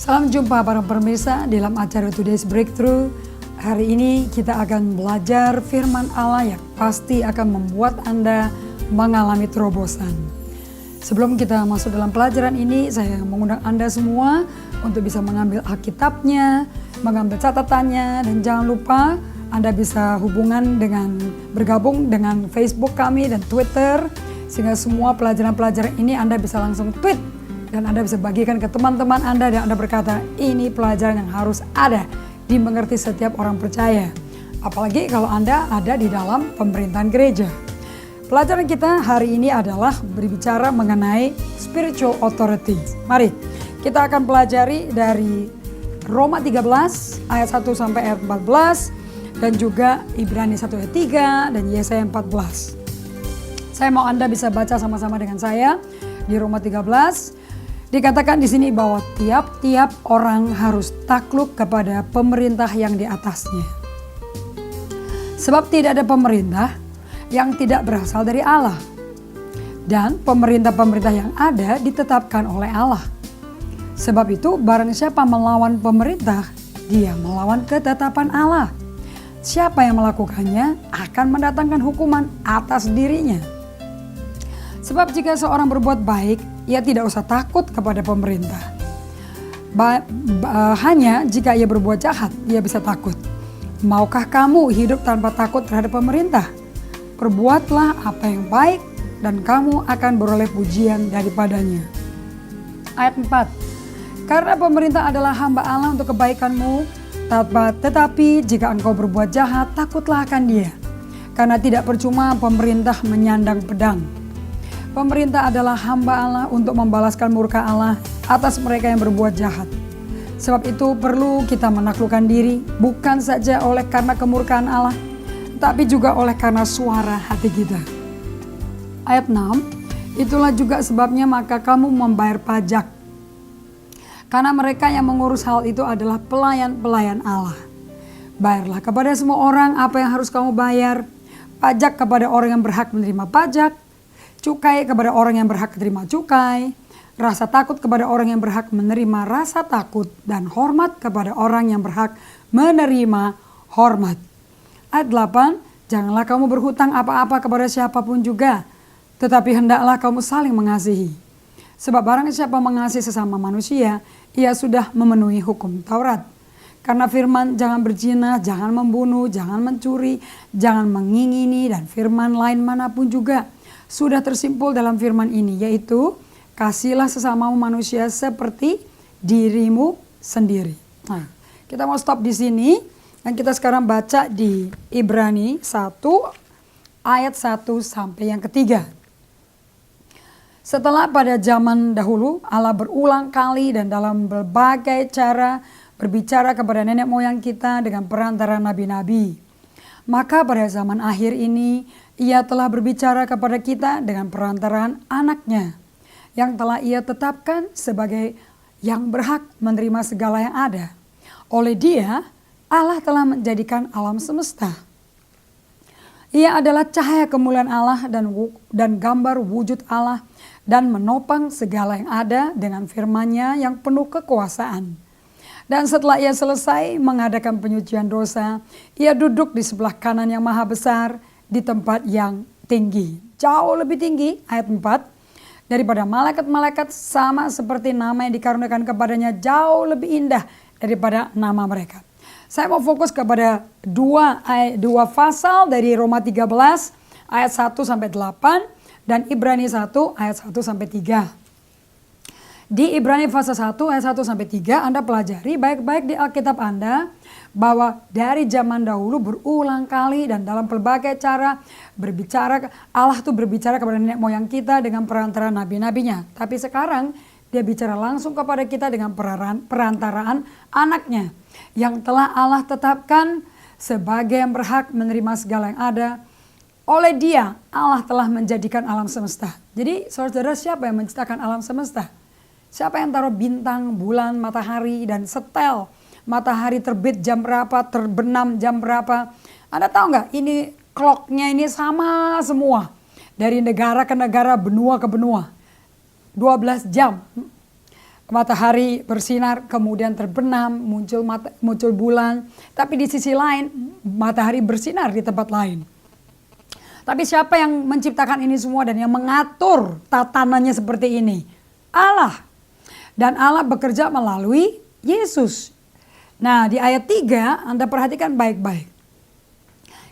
Salam jumpa para pemirsa dalam acara Today's Breakthrough. Hari ini kita akan belajar firman Allah yang pasti akan membuat Anda mengalami terobosan. Sebelum kita masuk dalam pelajaran ini, saya mengundang Anda semua untuk bisa mengambil Alkitabnya, mengambil catatannya, dan jangan lupa Anda bisa bergabung dengan Facebook kami dan Twitter, sehingga semua pelajaran-pelajaran ini Anda bisa langsung tweet dan Anda bisa bagikan ke teman-teman Anda dan Anda berkata, ini pelajaran yang harus ada, dimengerti setiap orang percaya. Apalagi kalau Anda ada di dalam pemerintahan gereja. Pelajaran kita hari ini adalah berbicara mengenai spiritual authority. Mari kita akan pelajari dari Roma 13 ayat 1 sampai ayat 14 dan juga Ibrani 1 ayat 3 dan Yesaya 14. Saya mau Anda bisa baca sama-sama dengan saya di Roma 13. Dikatakan di sini bahwa tiap-tiap orang harus takluk kepada pemerintah yang di atasnya. Sebab tidak ada pemerintah yang tidak berasal dari Allah. Dan pemerintah-pemerintah yang ada ditetapkan oleh Allah. Sebab itu barang siapa melawan pemerintah, dia melawan ketetapan Allah. Siapa yang melakukannya akan mendatangkan hukuman atas dirinya. Sebab jika seorang berbuat baik, ia tidak usah takut kepada pemerintah. Hanya jika ia berbuat jahat, ia bisa takut. Maukah kamu hidup tanpa takut terhadap pemerintah? Perbuatlah apa yang baik dan kamu akan beroleh pujian daripadanya. Ayat 4. Karena pemerintah adalah hamba Allah untuk kebaikanmu, tetapi jika engkau berbuat jahat, takutlah akan dia. Karena tidak percuma pemerintah menyandang pedang. Pemerintah adalah hamba Allah untuk membalaskan murka Allah atas mereka yang berbuat jahat. Sebab itu perlu kita menaklukkan diri, bukan saja oleh karena kemurkaan Allah, tapi juga oleh karena suara hati kita. Ayat 6, itulah juga sebabnya maka kamu membayar pajak. Karena mereka yang mengurus hal itu adalah pelayan-pelayan Allah. Bayarlah kepada semua orang apa yang harus kamu bayar, pajak kepada orang yang berhak menerima pajak, cukai kepada orang yang berhak menerima cukai, rasa takut kepada orang yang berhak menerima rasa takut, dan hormat kepada orang yang berhak menerima hormat. Ayat 8, janganlah kamu berhutang apa-apa kepada siapapun juga, tetapi hendaklah kamu saling mengasihi. Sebab barang siapa mengasihi sesama manusia, ia sudah memenuhi hukum Taurat. Karena firman jangan berzina, jangan membunuh, jangan mencuri, jangan mengingini, dan firman lain manapun juga sudah tersimpul dalam firman ini, yaitu kasihlah sesamamu manusia seperti dirimu sendiri. Nah, kita mau stop di sini dan kita sekarang baca di Ibrani 1 ayat 1 sampai yang ketiga. Setelah pada zaman dahulu Allah berulang kali dan dalam berbagai cara berbicara kepada nenek moyang kita dengan perantara nabi-nabi. Maka pada zaman akhir ini ia telah berbicara kepada kita dengan perantaraan anaknya yang telah ia tetapkan sebagai yang berhak menerima segala yang ada. Oleh dia, Allah telah menjadikan alam semesta. Ia adalah cahaya kemuliaan Allah dan gambar wujud Allah dan menopang segala yang ada dengan firman-Nya yang penuh kekuasaan. Dan setelah ia selesai mengadakan penyucian dosa, ia duduk di sebelah kanan yang maha besar, di tempat yang tinggi, jauh lebih tinggi, ayat 4, daripada malaikat-malaikat, sama seperti nama yang dikaruniakan kepadanya jauh lebih indah daripada nama mereka. Saya mau fokus kepada dua pasal dari Roma 13 ayat 1 sampai 8 dan Ibrani 1 ayat 1 sampai 3. Di Ibrani pasal 1 ayat 1 sampai 3 Anda pelajari baik-baik di Alkitab Anda bahwa dari zaman dahulu berulang kali dan dalam berbagai cara Allah tuh berbicara kepada nenek moyang kita dengan perantara nabi-nabinya. Tapi sekarang dia bicara langsung kepada kita dengan perantaraan anaknya yang telah Allah tetapkan sebagai yang berhak menerima segala yang ada. Oleh dia Allah telah menjadikan alam semesta. Jadi saudara, siapa yang menciptakan alam semesta? Siapa yang taruh bintang, bulan, matahari, dan setel matahari terbit jam berapa, terbenam jam berapa? Anda tahu nggak? Ini clocknya ini sama semua. Dari negara ke negara, benua ke benua. 12 jam. matahari bersinar, kemudian terbenam, muncul bulan. Tapi di sisi lain, matahari bersinar di tempat lain. Tapi siapa yang menciptakan ini semua dan yang mengatur tatanannya seperti ini? Allah. Dan Allah bekerja melalui Yesus. Nah, di ayat 3 Anda perhatikan baik-baik.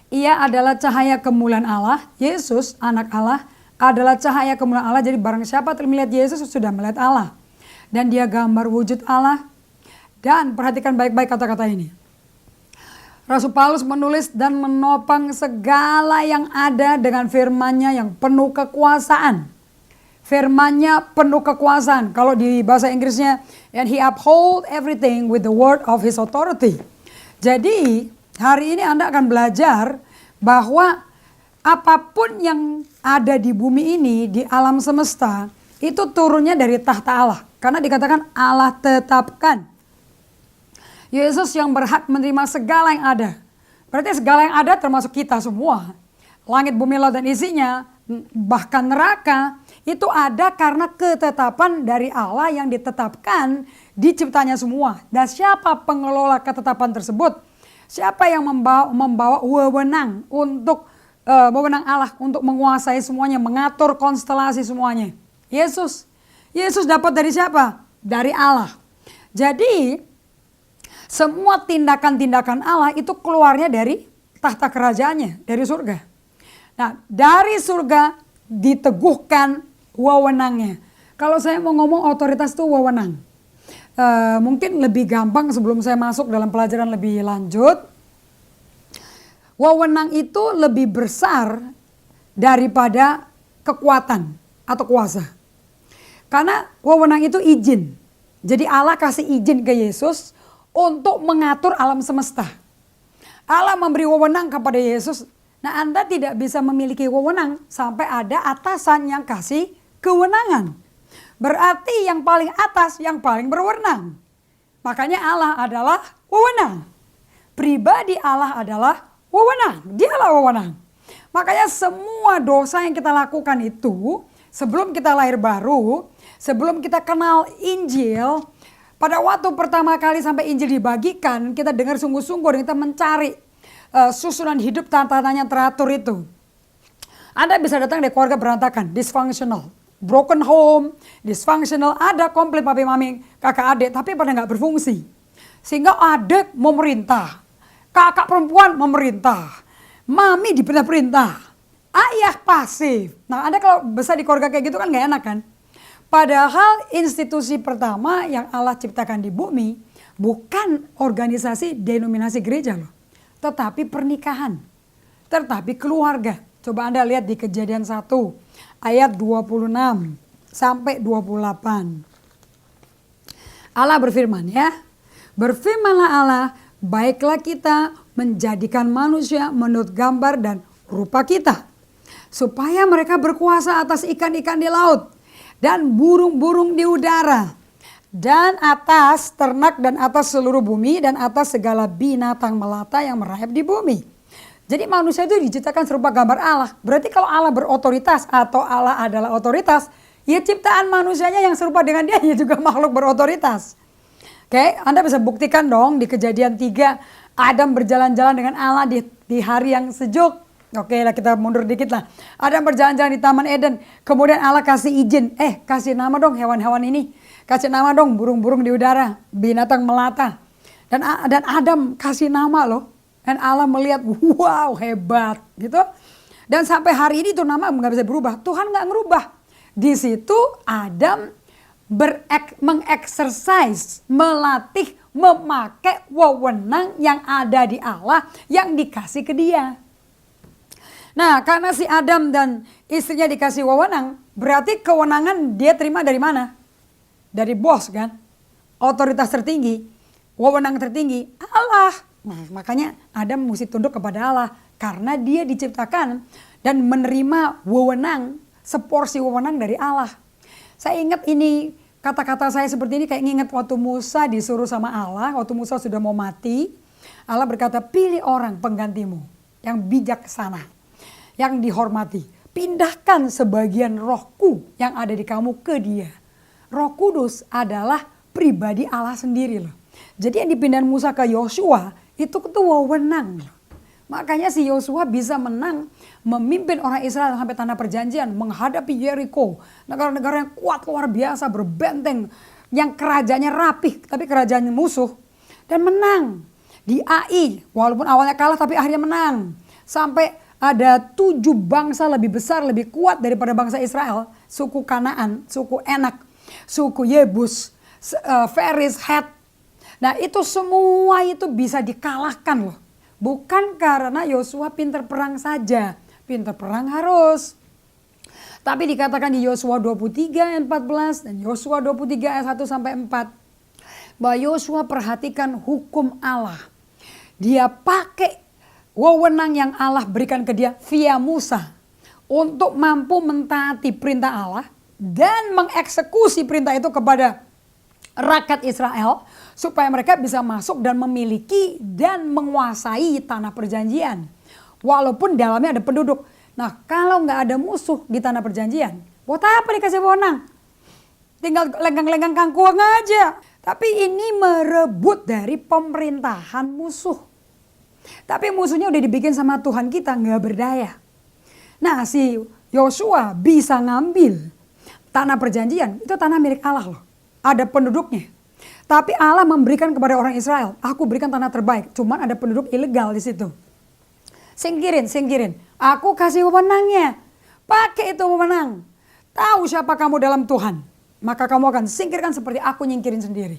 Ia adalah cahaya kemuliaan Allah. Yesus, anak Allah, adalah cahaya kemuliaan Allah. Jadi barang siapa melihat Yesus sudah melihat Allah. Dan dia gambar wujud Allah. Dan perhatikan baik-baik kata-kata ini. Rasul Paulus menulis dan menopang segala yang ada dengan firman-Nya yang penuh kekuasaan. Firman-Nya penuh kekuasaan. Kalau di bahasa Inggrisnya, and he uphold everything with the word of his authority. Jadi hari ini Anda akan belajar bahwa apapun yang ada di bumi ini, di alam semesta, itu turunnya dari tahta Allah. Karena dikatakan Allah tetapkan. Yesus yang berhak menerima segala yang ada. Berarti segala yang ada termasuk kita semua. Langit, bumi, laut dan isinya, bahkan neraka, itu ada karena ketetapan dari Allah yang ditetapkan di ciptanya semua. Dan siapa pengelola ketetapan tersebut? Siapa yang membawa wewenang untuk wewenang Allah untuk menguasai semuanya, mengatur konstelasi semuanya? Yesus. Yesus dapat dari siapa? Dari Allah. Jadi semua tindakan-tindakan Allah itu keluarnya dari tahta kerajaannya, dari surga. Nah, dari surga diteguhkan wewenangnya. Kalau saya mau ngomong otoritas itu wewenang. Mungkin lebih gampang sebelum saya masuk dalam pelajaran lebih lanjut. Wewenang itu lebih besar daripada kekuatan atau kuasa. Karena wewenang itu izin. Jadi Allah kasih izin ke Yesus untuk mengatur alam semesta. Allah memberi wewenang kepada Yesus. Nah, Anda tidak bisa memiliki wewenang sampai ada atasan yang kasih kewenangan. Berarti yang paling atas yang paling berwenang. Makanya Allah adalah wewenang. Pribadi Allah adalah wewenang. Dialah wewenang. Makanya semua dosa yang kita lakukan itu sebelum kita lahir baru, sebelum kita kenal Injil, pada waktu pertama kali sampai Injil dibagikan, kita dengar sungguh-sungguh dan kita mencari susunan hidup tatanannya teratur itu. Anda bisa datang dari keluarga berantakan, dysfunctional, broken home, dysfunctional, ada komplit papi mami, kakak adik, tapi pada nggak berfungsi. Sehingga adik memerintah, kakak perempuan memerintah, mami diperintah, ayah pasif. Nah, Anda kalau besar di keluarga kayak gitu kan nggak enak kan? Padahal institusi pertama yang Allah ciptakan di bumi bukan organisasi denominasi gereja loh. Tetapi pernikahan, tetapi keluarga. Coba Anda lihat di Kejadian 1 ayat 26 sampai 28. Allah berfirman ya. Berfirmanlah Allah, baiklah kita menjadikan manusia menurut gambar dan rupa kita. Supaya mereka berkuasa atas ikan-ikan di laut. Dan burung-burung di udara, dan atas ternak dan atas seluruh bumi, dan atas segala binatang melata yang merayap di bumi. Jadi manusia itu diciptakan serupa gambar Allah. Berarti kalau Allah berotoritas atau Allah adalah otoritas, ya ciptaan manusianya yang serupa dengan dia ya juga makhluk berotoritas. Oke, Anda bisa buktikan dong di Kejadian 3, Adam berjalan-jalan dengan Allah di hari yang sejuk. Oke lah, kita mundur dikit lah. Adam berjalan-jalan di Taman Eden. Kemudian Allah kasih izin. Kasih nama dong hewan-hewan ini. Kasih nama dong burung-burung di udara. Binatang melata. Dan Adam kasih nama loh. Dan Allah melihat, wow hebat gitu. Dan sampai hari ini tuh nama nggak bisa berubah. Tuhan nggak ngerubah. Di situ Adam mengeksersis, melatih, memakai wewenang yang ada di Allah yang dikasih ke dia. Nah, karena si Adam dan istrinya dikasih wewenang, berarti kewenangan dia terima dari mana? Dari bos kan? Otoritas tertinggi, wewenang tertinggi, Allah. Nah, makanya Adam mesti tunduk kepada Allah. Karena dia diciptakan dan menerima wewenang, seporsi wewenang dari Allah. Saya ingat ini, kata-kata saya seperti ini kayak nginget waktu Musa disuruh sama Allah, waktu Musa sudah mau mati. Allah berkata, pilih orang penggantimu yang bijaksana, yang dihormati. Pindahkan sebagian rohku yang ada di kamu ke dia. Roh Kudus adalah pribadi Allah sendiri loh. Jadi yang dipindahin Musa ke Yosua itu wewenang loh. Makanya si Yosua bisa menang memimpin orang Israel sampai tanah perjanjian, menghadapi Jericho, negara-negara yang kuat luar biasa, berbenteng, yang kerajaannya rapih tapi kerajaannya musuh, dan menang. Di Ai walaupun awalnya kalah tapi akhirnya menang. Sampai ada 7 bangsa lebih besar, lebih kuat daripada bangsa Israel. Suku Kanaan, suku Enak, suku Yebus, Feris, Het. Nah itu semua itu bisa dikalahkan loh. Bukan karena Yosua pinter perang saja. Pinter perang harus. Tapi dikatakan di Yosua 23 ayat 14 dan Yosua 23 ayat 1 sampai 4. Bahwa Yosua perhatikan hukum Allah. Dia pakai wewenang yang Allah berikan ke dia via Musa. Untuk mampu mentaati perintah Allah. Dan mengeksekusi perintah itu kepada rakyat Israel. Supaya mereka bisa masuk dan memiliki dan menguasai tanah perjanjian. Walaupun dalamnya ada penduduk. Nah kalau nggak ada musuh di tanah perjanjian. Buat apa dikasih wewenang? Tinggal lenggang-lenggang kangkuang aja. Tapi ini merebut dari pemerintahan musuh. Tapi musuhnya udah dibikin sama Tuhan kita, nggak berdaya. Nah si Yosua bisa ngambil tanah perjanjian. Itu tanah milik Allah loh. Ada penduduknya. Tapi Allah memberikan kepada orang Israel, aku berikan tanah terbaik. Cuman ada penduduk ilegal di situ. Singkirin. Aku kasih wewenangnya. Pakai itu wewenang. Tahu siapa kamu dalam Tuhan. Maka kamu akan singkirkan seperti aku nyingkirin sendiri.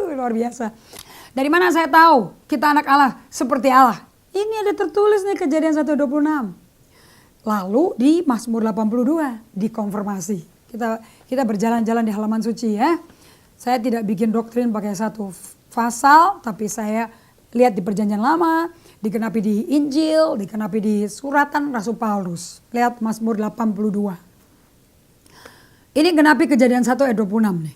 Luar biasa. Dari mana saya tahu kita anak Allah seperti Allah? Ini ada tertulis nih Kejadian 1:26. Lalu di Mazmur 82 dikonfirmasi. Kita berjalan-jalan di halaman suci ya. Saya tidak bikin doktrin pakai satu pasal, tapi saya lihat di Perjanjian Lama, dikenapi di Injil, dikenapi di suratan Rasul Paulus. Lihat Mazmur 82. Ini genapi Kejadian 1 ayat 26 nih.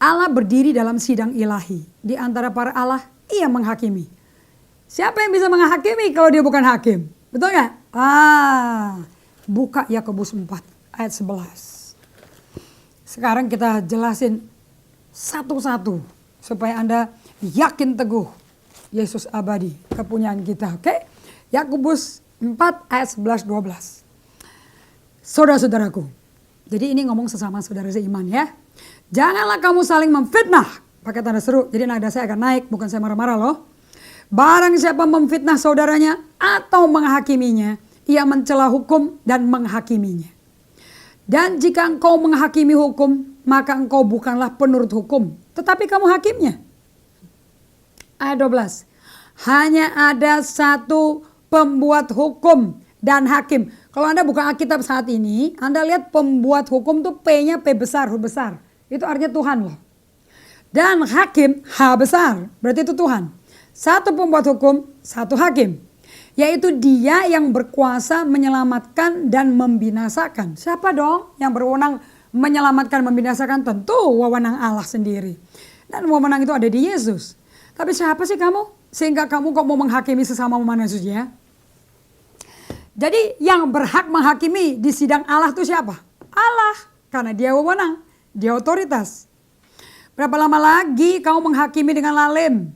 Allah berdiri dalam sidang ilahi. Di antara para Allah, ia menghakimi. Siapa yang bisa menghakimi kalau dia bukan hakim? Betul nggak? Buka Yakobus 4 ayat 11. Sekarang kita jelasin satu-satu supaya Anda yakin teguh Yesus abadi kepunyaan kita. Oke? Yakobus 4 ayat 11-12. Saudara-saudaraku. Jadi ini ngomong sesama saudara seiman ya. Janganlah kamu saling memfitnah. Pakai tanda seru. Jadi nada saya akan naik, bukan saya marah-marah loh. Barang siapa memfitnah saudaranya atau menghakiminya, ia mencela hukum dan menghakiminya. Dan jika engkau menghakimi hukum, maka engkau bukanlah penurut hukum, tetapi kamu hakimnya. Ayat 12. Hanya ada satu pembuat hukum dan hakim. Kalau Anda buka Alkitab saat ini, Anda lihat pembuat hukum tuh P-nya P besar, huruf besar. Itu artinya Tuhan loh. Dan hakim H besar, berarti itu Tuhan. Satu pembuat hukum, satu hakim. Yaitu dia yang berkuasa menyelamatkan dan membinasakan. Siapa dong yang berwenang menyelamatkan, membinasakan? Tentu wewenang Allah sendiri. Dan wewenang itu ada di Yesus. Tapi siapa sih kamu? Sehingga kamu kok mau menghakimi sesama manusia? Jadi yang berhak menghakimi di sidang Allah itu siapa? Allah. Karena dia wewenang, dia otoritas. Berapa lama lagi kamu menghakimi dengan lalim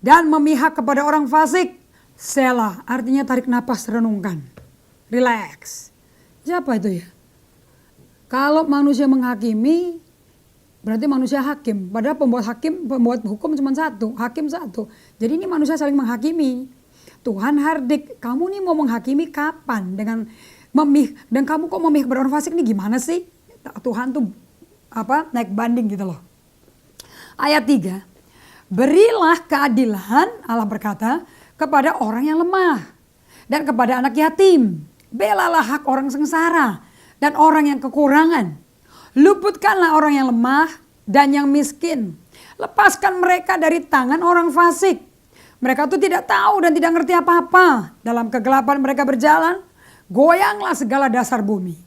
dan memihak kepada orang fasik? Selah, artinya tarik napas, renungkan. Relax. Siapa itu ya? Kalau manusia menghakimi, berarti manusia hakim. Padahal pembuat hukum cuma satu, hakim satu. Jadi ini manusia saling menghakimi. Tuhan hardik, kamu nih mau menghakimi kapan? Dan kamu kok memihak kepada orang fasik nih gimana sih? Tuhan tuh naik banding gitu loh. Ayat 3. Berilah keadilan, Allah berkata, kepada orang yang lemah dan kepada anak yatim. Belalah hak orang sengsara dan orang yang kekurangan. Luputkanlah orang yang lemah dan yang miskin. Lepaskan mereka dari tangan orang fasik. Mereka tuh tidak tahu dan tidak ngerti apa-apa. Dalam kegelapan mereka berjalan, goyanglah segala dasar bumi.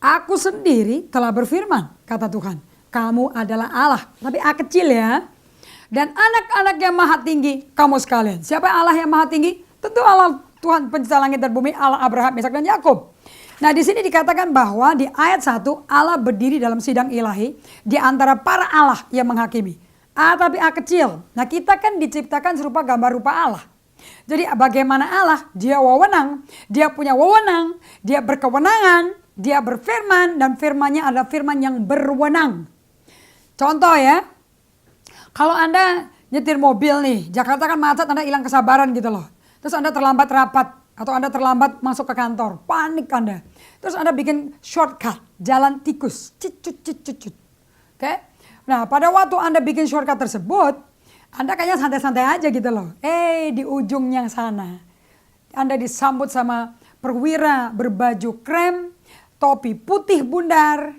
Aku sendiri telah berfirman, kata Tuhan, kamu adalah Allah. Tapi A kecil ya. Dan anak-anak yang maha tinggi, kamu sekalian. Siapa Allah yang maha tinggi? Tentu Allah Tuhan pencipta langit dan bumi, Allah Abraham, Ishak dan Yakub. Nah di sini dikatakan bahwa di ayat 1 Allah berdiri dalam sidang ilahi di antara para Allah yang menghakimi. A tapi A kecil. Nah kita kan diciptakan serupa gambar rupa Allah. Jadi bagaimana Allah? Dia wewenang, dia punya wewenang, dia berkewenangan, dia berfirman dan firman-Nya adalah firman yang berwenang. Contoh ya, kalau Anda nyetir mobil nih, Jakarta kan macet, Anda hilang kesabaran gitu loh. Terus Anda terlambat rapat atau Anda terlambat masuk ke kantor, panik Anda. Terus Anda bikin shortcut, jalan tikus, cut. Oke? Nah pada waktu Anda bikin shortcut tersebut, Anda kayaknya santai-santai aja gitu loh. Di ujung yang sana, Anda disambut sama perwira berbaju krem, topi putih bundar,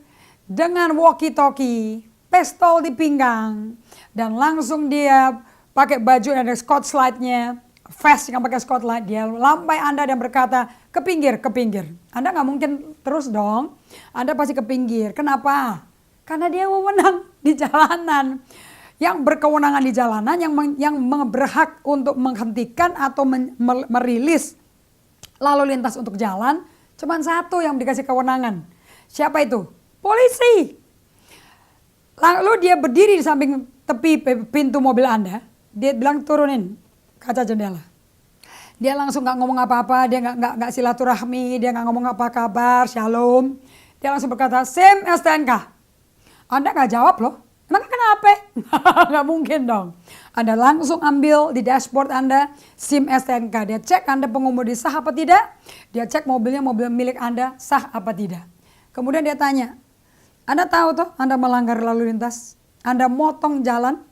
dengan walkie-talkie, pistol di pinggang, dan langsung dia pakai baju yang ada Scotch-Light-nya, vest yang pakai Scotch-Light, dia lambai Anda dan berkata, ke pinggir. Anda nggak mungkin terus dong, Anda pasti ke pinggir. Kenapa? Karena dia wewenang di jalanan. Yang berkewenangan di jalanan, yang berhak untuk menghentikan atau merilis lalu lintas untuk jalan, cuma satu yang dikasih kewenangan. Siapa itu? Polisi. Lalu dia berdiri di samping tepi pintu mobil Anda, dia bilang turunin kaca jendela. Dia langsung nggak ngomong apa-apa, dia nggak silaturahmi, dia nggak ngomong apa kabar, shalom. Dia langsung berkata, SIM STNK. Anda nggak jawab loh. Emang kenapa? Nggak mungkin dong. Anda langsung ambil di dashboard Anda SIM STNK. Dia cek Anda pengemudi sah apa tidak. Dia cek mobilnya mobil milik Anda sah apa tidak. Kemudian dia tanya, Anda tahu toh Anda melanggar lalu lintas. Anda motong jalan.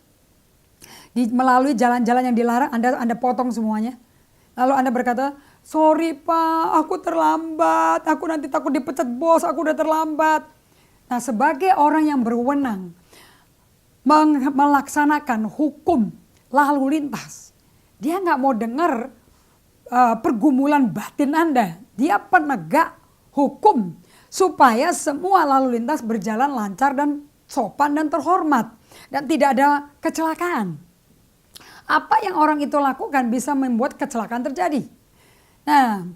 Melalui jalan-jalan yang dilarang Anda potong semuanya. Lalu Anda berkata, sorry Pak, aku terlambat. Aku nanti takut dipecat bos, aku udah terlambat. Nah sebagai orang yang berwenang melaksanakan hukum lalu lintas, dia nggak mau dengar pergumulan batin Anda. Dia penegak hukum supaya semua lalu lintas berjalan lancar dan sopan dan terhormat dan tidak ada kecelakaan. Apa yang orang itu lakukan bisa membuat kecelakaan terjadi. Nah,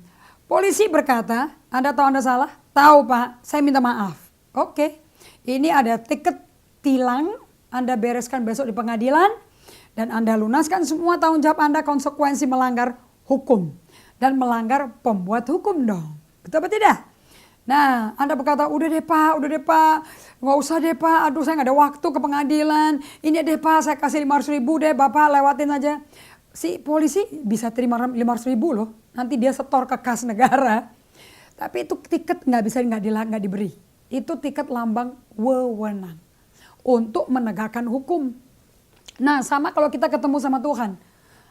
polisi berkata, Anda tahu Anda salah? Tahu Pak, saya minta maaf. Oke, ini ada tiket tilang. Anda bereskan besok di pengadilan dan Anda lunaskan semua tanggung jawab Anda konsekuensi melanggar hukum dan melanggar pembuat hukum dong. Betul apa tidak? Nah, Anda berkata, udah deh Pak, nggak usah deh Pak, aduh saya nggak ada waktu ke pengadilan. Ini deh Pak, saya kasih 500.000 deh, Bapak lewatin aja. Si polisi bisa terima 500.000 loh, nanti dia setor ke kas negara. Tapi itu tiket nggak diberi. Itu tiket lambang wewenang untuk menegakkan hukum. Nah sama kalau kita ketemu sama Tuhan,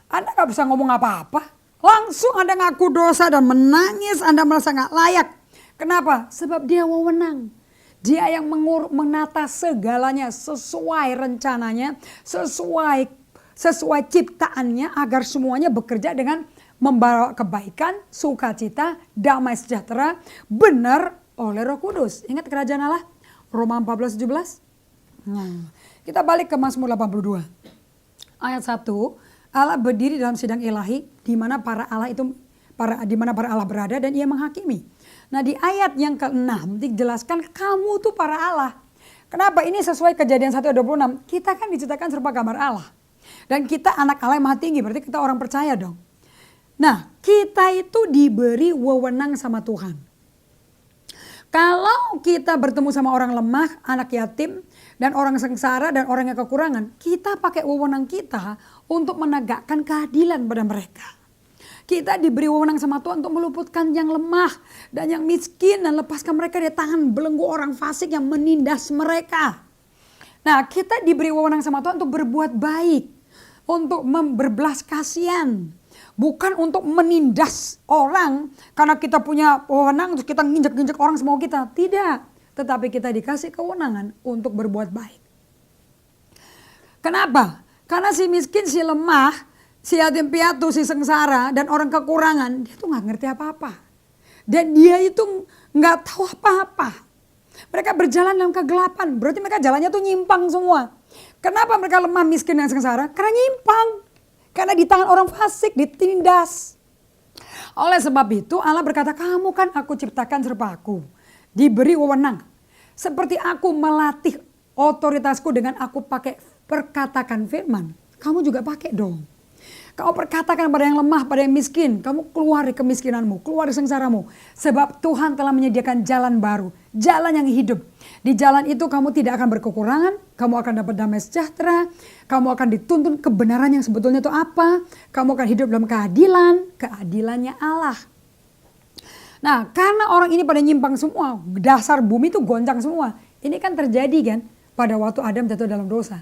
Anda gak bisa ngomong apa-apa. Langsung Anda ngaku dosa dan menangis, Anda merasa gak layak. Kenapa? Sebab dia wewenang. Dia yang menata segalanya sesuai rencananya, sesuai ciptaannya agar semuanya bekerja dengan membawa kebaikan, sukacita, damai sejahtera, benar oleh Roh Kudus. Ingat kerajaan Allah? Roma 14:17. Nah, kita balik ke Mazmur 82. Ayat 1, Allah berdiri dalam sidang ilahi di mana para Allah berada dan ia menghakimi. Nah, di ayat yang ke-6 dijelaskan kamu tuh para Allah. Kenapa? Ini sesuai Kejadian 1:26. Kita kan diciptakan serupa gambar Allah. Dan kita anak Allah yang maha tinggi, berarti kita orang percaya dong. Nah, kita itu diberi wewenang sama Tuhan. Kalau kita bertemu sama orang lemah, anak yatim, dan orang sengsara, dan orang yang kekurangan, kita pakai wewenang kita untuk menegakkan keadilan pada mereka. Kita diberi wewenang sama Tuhan untuk meluputkan yang lemah dan yang miskin dan lepaskan mereka dari tangan belenggu orang fasik yang menindas mereka. Nah, kita diberi wewenang sama Tuhan untuk berbuat baik, untuk berbelas kasihan. Bukan untuk menindas orang karena kita punya wewenang terus kita nginjek-nginjek orang semau kita. Tidak. Tetapi kita dikasih kewenangan untuk berbuat baik. Kenapa? Karena si miskin, si lemah, si yatim piatu, si sengsara dan orang kekurangan, dia tuh gak ngerti apa-apa. Dan dia itu gak tahu apa-apa. Mereka berjalan dalam kegelapan. Berarti mereka jalannya tuh nyimpang semua. Kenapa mereka lemah, miskin dan sengsara? Karena nyimpang. Karena di tangan orang fasik ditindas. Oleh sebab itu Allah berkata, kamu kan aku ciptakan serupa aku. Diberi wewenang. Seperti aku melatih otoritasku dengan aku pakai perkatakan firman. Kamu juga pakai dong. Kau perkatakan pada yang lemah, pada yang miskin. Kamu keluar dari kemiskinanmu, keluar dari sengsaramu. Sebab Tuhan telah menyediakan jalan baru. Jalan yang hidup. Di jalan itu kamu tidak akan berkekurangan. Kamu akan dapat damai sejahtera. Kamu akan dituntun kebenaran yang sebetulnya itu apa. Kamu akan hidup dalam keadilan. Keadilannya Allah. Nah, karena orang ini pada nyimpang semua. Dasar bumi itu goncang semua. Ini kan terjadi kan pada waktu Adam jatuh dalam dosa.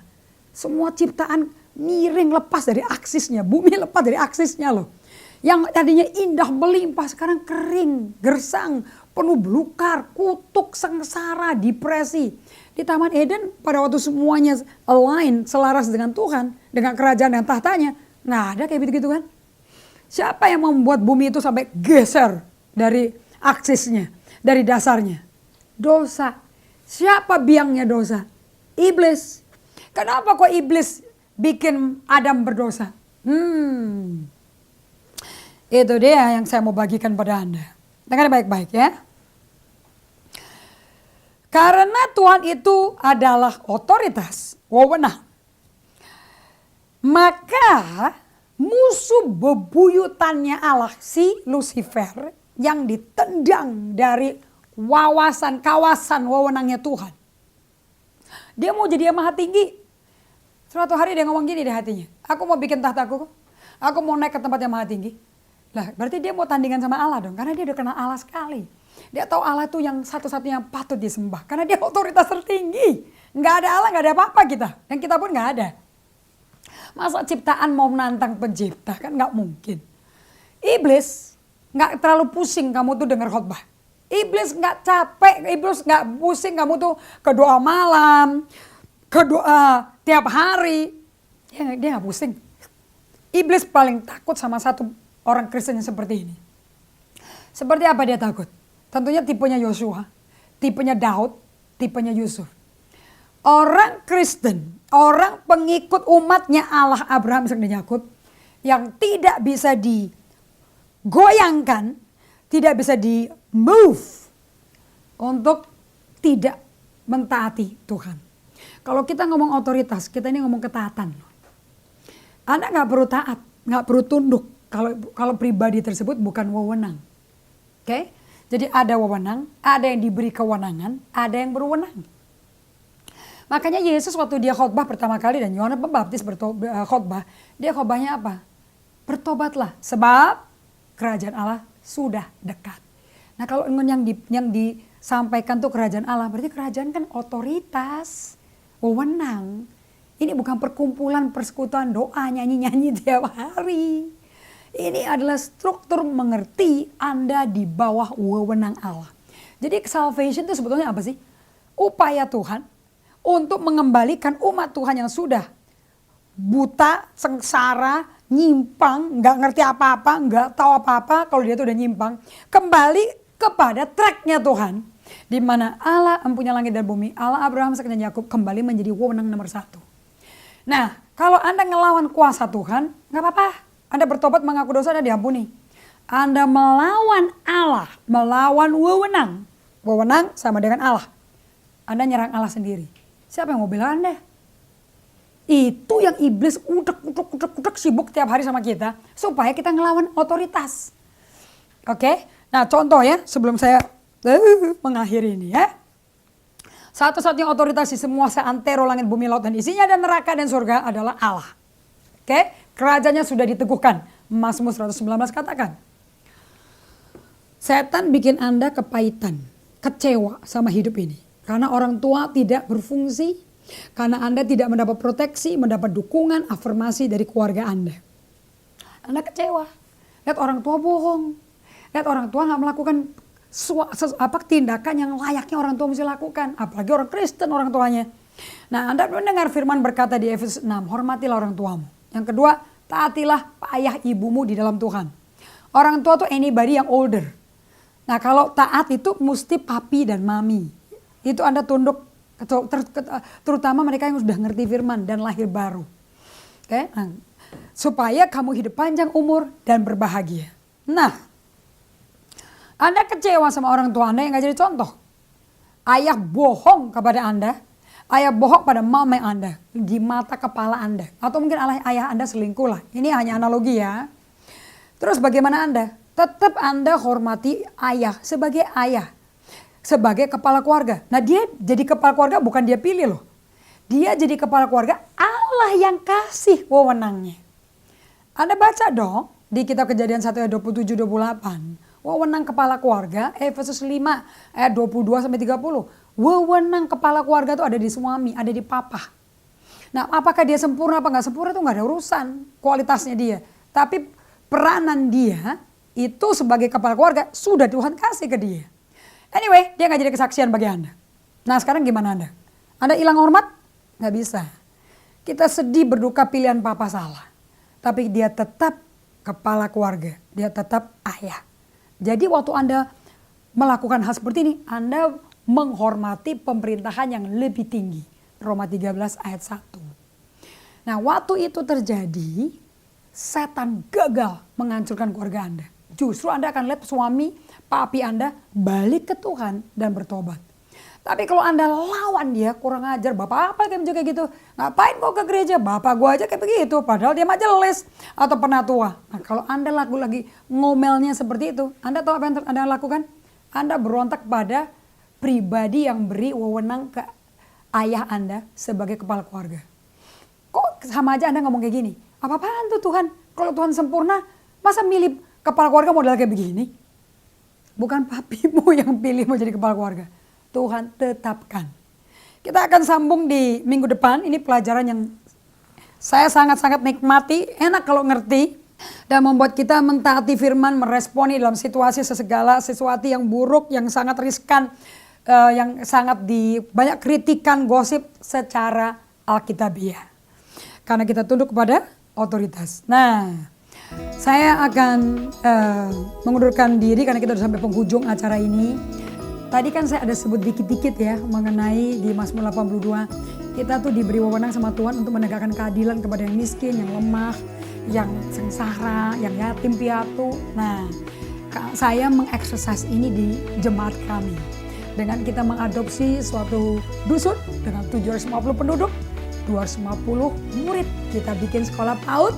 Semua ciptaan miring, lepas dari aksisnya. Bumi lepas dari aksisnya loh. Yang tadinya indah melimpah sekarang kering, gersang, penuh belukar, kutuk, sengsara, depresi. Di Taman Eden pada waktu semuanya align, selaras dengan Tuhan, dengan kerajaan dan tahtanya, nggak ada kayak begitu kan. Siapa yang membuat bumi itu sampai geser dari aksisnya, dari dasarnya? Dosa. Siapa biangnya dosa? Iblis. Kenapa kok iblis bikin Adam berdosa? Itu dia yang saya mau bagikan pada Anda. Dengar baik-baik ya. Karena Tuhan itu adalah otoritas, wewenang. Maka musuh bebuyutannya Allah, si Lucifer, yang ditendang dari kawasan wewenangnya Tuhan. Dia mau jadi yang maha tinggi. Suatu hari dia ngomong gini di hatinya, aku mau bikin tahtaku, aku mau naik ke tempat yang maha tinggi. Lah berarti dia mau tandingan sama Allah dong, karena dia udah kenal Allah sekali. Dia tahu Allah itu yang satu-satunya yang patut disembah, karena dia otoritas tertinggi. Nggak ada Allah, nggak ada apa-apa kita, yang kita pun nggak ada. Masa ciptaan mau menantang pencipta, kan nggak mungkin. Iblis nggak terlalu pusing kamu tuh dengar khotbah. Iblis nggak capek, iblis nggak pusing kamu tuh ke doa malam, ke doa tiap hari. Dia nggak pusing. Iblis paling takut sama satu orang Kristen yang seperti ini. Seperti apa dia takut? Tentunya tipenya Yosua, tipenya Daud, tipenya Yusuf. Orang Kristen, orang pengikut umatnya Allah Abraham, Ishak dan Yakub, yang tidak bisa digoyangkan, tidak bisa di move untuk tidak mentaati Tuhan. Kalau kita ngomong otoritas, kita ini ngomong ketaatan. Anda nggak perlu taat, nggak perlu tunduk kalau pribadi tersebut bukan wewenang. Oke? Jadi ada wewenang, ada yang diberi kewenangan, ada yang berwenang. Makanya Yesus waktu dia khotbah pertama kali dan Yohanes Pembaptis khotbah, dia khotbahnya apa? Bertobatlah sebab kerajaan Allah sudah dekat. Nah kalau yang disampaikan tuh kerajaan Allah, berarti kerajaan kan otoritas, wewenang. Ini bukan perkumpulan persekutuan doa nyanyi-nyanyi tiap hari. Ini adalah struktur mengerti Anda di bawah wewenang Allah. Jadi salvation itu sebetulnya apa sih? Upaya Tuhan untuk mengembalikan umat Tuhan yang sudah buta, sengsara, nyimpang, nggak ngerti apa-apa, nggak tahu apa-apa kalau dia tuh udah nyimpang. Kembali kepada tracknya Tuhan. Di mana Allah empunya langit dan bumi, Allah Abraham, Ishak dan Yakub kembali menjadi wewenang nomor 1. Nah, kalau Anda ngelawan kuasa Tuhan, nggak apa-apa. Anda bertobat mengaku dosa Anda diampuni. Anda melawan Allah, melawan wewenang. Wewenang sama dengan Allah. Anda nyerang Allah sendiri. Siapa yang mau bela Anda? Itu yang iblis utek sibuk tiap hari sama kita. Supaya kita ngelawan otoritas. Oke? Nah contoh ya sebelum saya mengakhiri ini ya. Satu-satunya otoritas di semua seantero langit bumi laut dan isinya dan neraka dan surga adalah Allah. Oke? Kerajaannya sudah diteguhkan. Mazmur 119 katakan. Setan bikin Anda kepahitan, kecewa sama hidup ini. Karena orang tua tidak berfungsi, karena Anda tidak mendapat proteksi, mendapat dukungan, afirmasi dari keluarga Anda. Anda kecewa. Lihat orang tua bohong. Lihat orang tua nggak melakukan tindakan yang layaknya orang tua mesti lakukan. Apalagi orang Kristen orang tuanya. Nah Anda mendengar firman berkata di Efesus 6, hormatilah orang tuamu. Yang kedua, taatilah ayah ibumu di dalam Tuhan. Orang tua tuh anybody yang older. Nah kalau taat itu mesti papi dan mami. Itu Anda tunduk, terutama mereka yang sudah ngerti firman dan lahir baru. Oke? Nah, supaya kamu hidup panjang umur dan berbahagia. Nah, Anda kecewa sama orang tua Anda yang gak jadi contoh. Ayah bohong kepada Anda. Ayah bohong pada mama Anda. Di mata kepala Anda. Atau mungkin ayah Anda selingkuh lah. Ini hanya analogi ya. Terus bagaimana Anda? Tetap Anda hormati ayah sebagai ayah. Sebagai kepala keluarga. Nah dia jadi kepala keluarga bukan dia pilih loh. Dia jadi kepala keluarga, Allah yang kasih wewenangnya. Anda baca dong di kitab Kejadian 1 ayat 27-28. Wewenang kepala keluarga, Efesus 5 ayat 22-30. Wewenang kepala keluarga itu ada di suami, ada di papa. Nah apakah dia sempurna apa nggak sempurna itu nggak ada urusan kualitasnya dia. Tapi peranan dia itu sebagai kepala keluarga sudah Tuhan kasih ke dia. Anyway, dia nggak jadi kesaksian bagi Anda. Nah sekarang gimana Anda? Anda hilang hormat? Nggak bisa. Kita sedih berduka pilihan papa salah. Tapi dia tetap kepala keluarga. Dia tetap ayah. Jadi waktu Anda melakukan hal seperti ini, Anda menghormati pemerintahan yang lebih tinggi. Roma 13 ayat 1. Nah waktu itu terjadi, setan gagal menghancurkan keluarga Anda. Justru Anda akan lihat suami, papi Anda balik ke Tuhan dan bertobat. Tapi kalau Anda lawan dia, kurang ajar, bapak apa kayak juga gitu. Ngapain kau ke gereja, bapak gua aja kayak begitu. Padahal dia majelis atau penatua. Nah kalau Anda lagi ngomelnya seperti itu, Anda tahu apa yang Anda lakukan? Anda berontak pada pribadi yang beri wewenang ke ayah Anda sebagai kepala keluarga. Kok sama aja Anda ngomong kayak gini? Apa-apaan tuh Tuhan? Kalau Tuhan sempurna, masa milih kepala keluarga model kayak begini? Bukan papimu yang pilih mau jadi kepala keluarga. Tuhan tetapkan. Kita akan sambung di minggu depan. Ini pelajaran yang saya sangat-sangat nikmati. Enak kalau ngerti. Dan membuat kita mentaati firman, meresponi dalam situasi segala sesuatu yang buruk, yang sangat riskan. Yang sangat banyak kritikan, gosip secara alkitabiah. Karena kita tunduk kepada otoritas. Nah, saya akan mengundurkan diri karena kita sudah sampai penghujung acara ini. Tadi kan saya ada sebut dikit-dikit ya mengenai di Mazmur 82. Kita tuh diberi wewenang sama Tuhan untuk menegakkan keadilan kepada yang miskin, yang lemah, yang sengsara, yang yatim piatu. Nah, saya mengeksersis ini di jemaat kami. Dengan kita mengadopsi suatu dusun dengan 750 penduduk, 250 murid. Kita bikin sekolah PAUD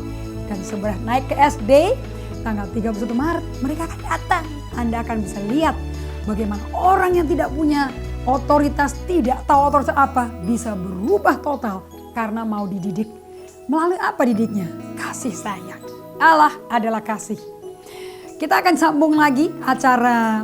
dan sebenarnya naik ke SD tanggal 31 Maret. Mereka akan datang. Anda akan bisa lihat bagaimana orang yang tidak punya otoritas, tidak tahu otoritas apa, bisa berubah total karena mau dididik. Melalui apa didiknya? Kasih sayang. Allah adalah kasih. Kita akan sambung lagi acara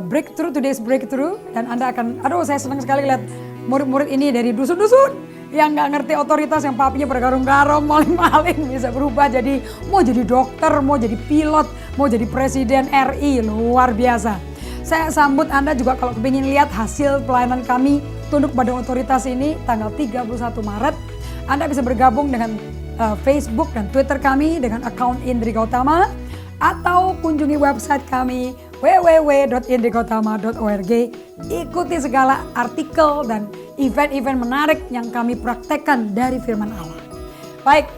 Breakthrough, Today's Breakthrough. Dan Anda akan, saya senang sekali lihat murid-murid ini dari dusun-dusun yang gak ngerti otoritas, yang papinya bergarung-garung, maling-maling, bisa berubah jadi mau jadi dokter, mau jadi pilot, mau jadi presiden RI, luar biasa. Saya sambut Anda juga kalau ingin lihat hasil pelayanan kami tunduk pada otoritas ini tanggal 31 Maret. Anda bisa bergabung dengan Facebook dan Twitter kami dengan akun Indri Gautama. Atau kunjungi website kami www.indrigautama.org. Ikuti segala artikel dan event-event menarik yang kami praktekkan dari firman Allah. Baik,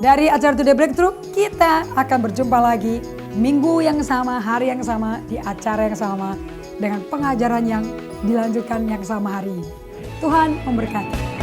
dari acara Today Breakthrough kita akan berjumpa lagi minggu yang sama, hari yang sama, di acara yang sama, dengan pengajaran yang dilanjutkan yang sama hari ini. Tuhan memberkati.